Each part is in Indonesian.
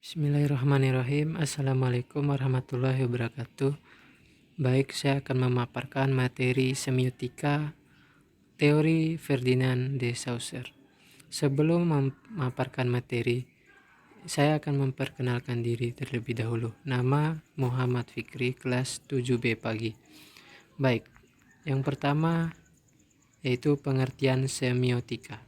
Bismillahirrahmanirrahim. Assalamualaikum warahmatullahi wabarakatuh. Baik, saya akan memaparkan materi semiotika teori Ferdinand de Saussure. Sebelum memaparkan materi, saya akan memperkenalkan diri terlebih dahulu. Nama Muhammad Fikri, kelas 7B pagi. Baik, yang pertama yaitu pengertian semiotika.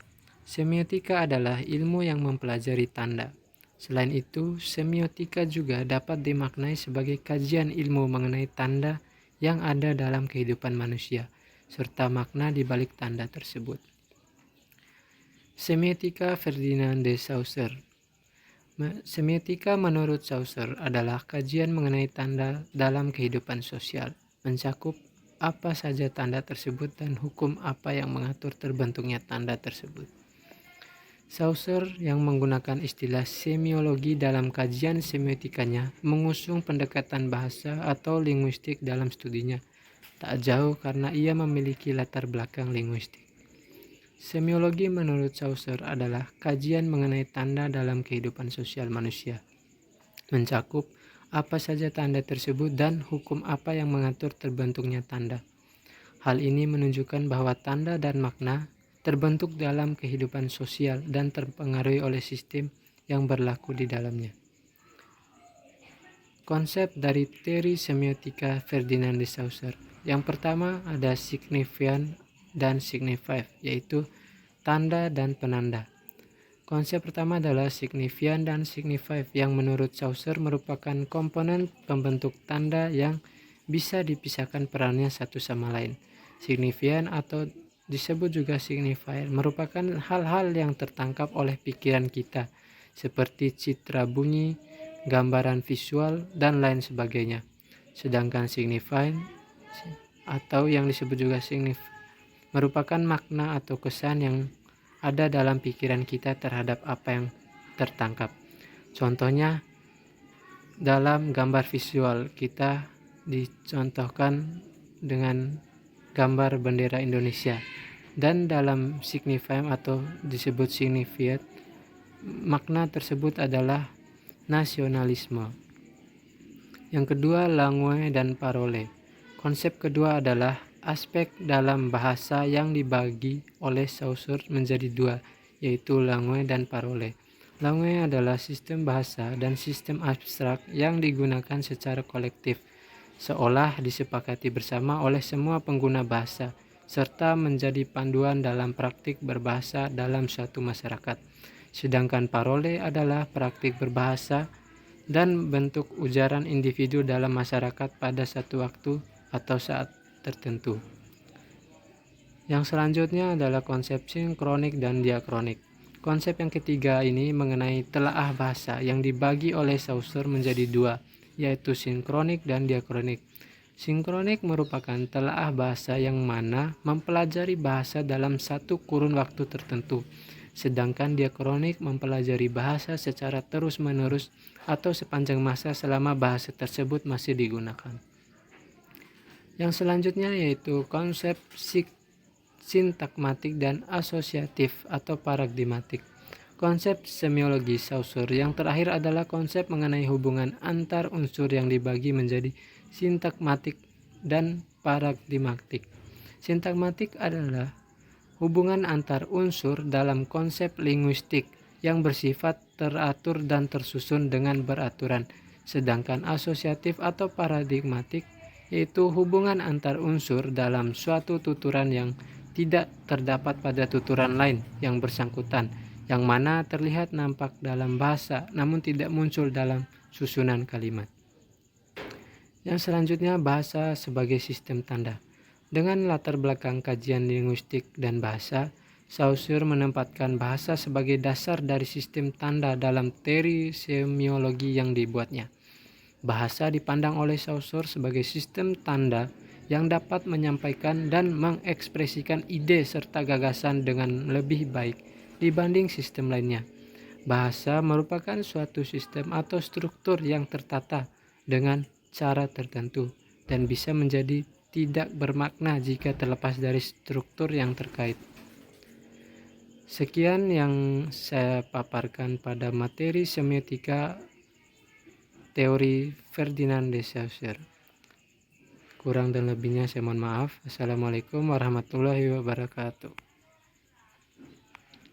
Semiotika adalah ilmu yang mempelajari tanda. Selain itu, semiotika juga dapat dimaknai sebagai kajian ilmu mengenai tanda yang ada dalam kehidupan manusia, serta makna di balik tanda tersebut. Semiotika Ferdinand de Saussure. Semiotika menurut Saussure adalah kajian mengenai tanda dalam kehidupan sosial, mencakup apa saja tanda tersebut dan hukum apa yang mengatur terbentuknya tanda tersebut. Saussure yang menggunakan istilah semiologi dalam kajian semiotikanya mengusung pendekatan bahasa atau linguistik dalam studinya, tak jauh karena ia memiliki latar belakang linguistik. Semiologi menurut Saussure adalah kajian mengenai tanda dalam kehidupan sosial manusia, mencakup apa saja tanda tersebut dan hukum apa yang mengatur terbentuknya tanda. Hal ini menunjukkan bahwa tanda dan makna terbentuk dalam kehidupan sosial dan terpengaruhi oleh sistem yang berlaku di dalamnya. Konsep dari teori semiotika Ferdinand de Saussure. Yang pertama ada signifian dan signified, yaitu tanda dan penanda. Konsep pertama adalah signifian dan signified yang menurut Saussure merupakan komponen pembentuk tanda yang bisa dipisahkan perannya satu sama lain. Signifian atau disebut juga signifier merupakan hal-hal yang tertangkap oleh pikiran kita, seperti citra bunyi, gambaran visual, dan lain sebagainya. Sedangkan signifier atau yang disebut juga merupakan makna atau kesan yang ada dalam pikiran kita terhadap apa yang tertangkap. Contohnya dalam gambar visual kita dicontohkan dengan gambar bendera Indonesia, dan dalam signified atau disebut signified makna tersebut adalah nasionalisme. Yang kedua, langue dan parole. Konsep kedua adalah aspek dalam bahasa yang dibagi oleh Saussure menjadi dua, yaitu langue dan parole. Langue adalah sistem bahasa dan sistem abstrak yang digunakan secara kolektif, seolah disepakati bersama oleh semua pengguna bahasa, serta menjadi panduan dalam praktik berbahasa dalam suatu masyarakat. Sedangkan parole adalah praktik berbahasa dan bentuk ujaran individu dalam masyarakat pada satu waktu atau saat tertentu. Yang selanjutnya adalah konsep sinkronik dan diakronik. Konsep yang ketiga ini mengenai telaah bahasa yang dibagi oleh Saussure menjadi dua, yaitu sinkronik dan diakronik. Sinkronik merupakan telaah bahasa yang mana mempelajari bahasa dalam satu kurun waktu tertentu, sedangkan diakronik mempelajari bahasa secara terus-menerus atau sepanjang masa selama bahasa tersebut masih digunakan. Yang selanjutnya yaitu konsep sintakmatik dan asosiatif atau paradigmatik. Konsep semiologi Saussure yang terakhir adalah konsep mengenai hubungan antar unsur yang dibagi menjadi sintakmatik dan paradigmatik. Sintakmatik adalah hubungan antar unsur dalam konsep linguistik yang bersifat teratur dan tersusun dengan beraturan, sedangkan asosiatif atau paradigmatik yaitu hubungan antar unsur dalam suatu tuturan yang tidak terdapat pada tuturan lain yang bersangkutan, yang mana terlihat nampak dalam bahasa namun tidak muncul dalam susunan kalimat. Yang selanjutnya, bahasa sebagai sistem tanda. Dengan latar belakang kajian linguistik dan bahasa, Saussure menempatkan bahasa sebagai dasar dari sistem tanda dalam teori semiologi yang dibuatnya. Bahasa dipandang oleh Saussure sebagai sistem tanda yang dapat menyampaikan dan mengekspresikan ide serta gagasan dengan lebih baik dibanding sistem lainnya. Bahasa merupakan suatu sistem atau struktur yang tertata dengan cara tertentu dan bisa menjadi tidak bermakna jika terlepas dari struktur yang terkait. Sekian yang saya paparkan pada materi semiotika teori Ferdinand de Saussure. Kurang dan lebihnya saya mohon maaf. Assalamualaikum warahmatullahi wabarakatuh.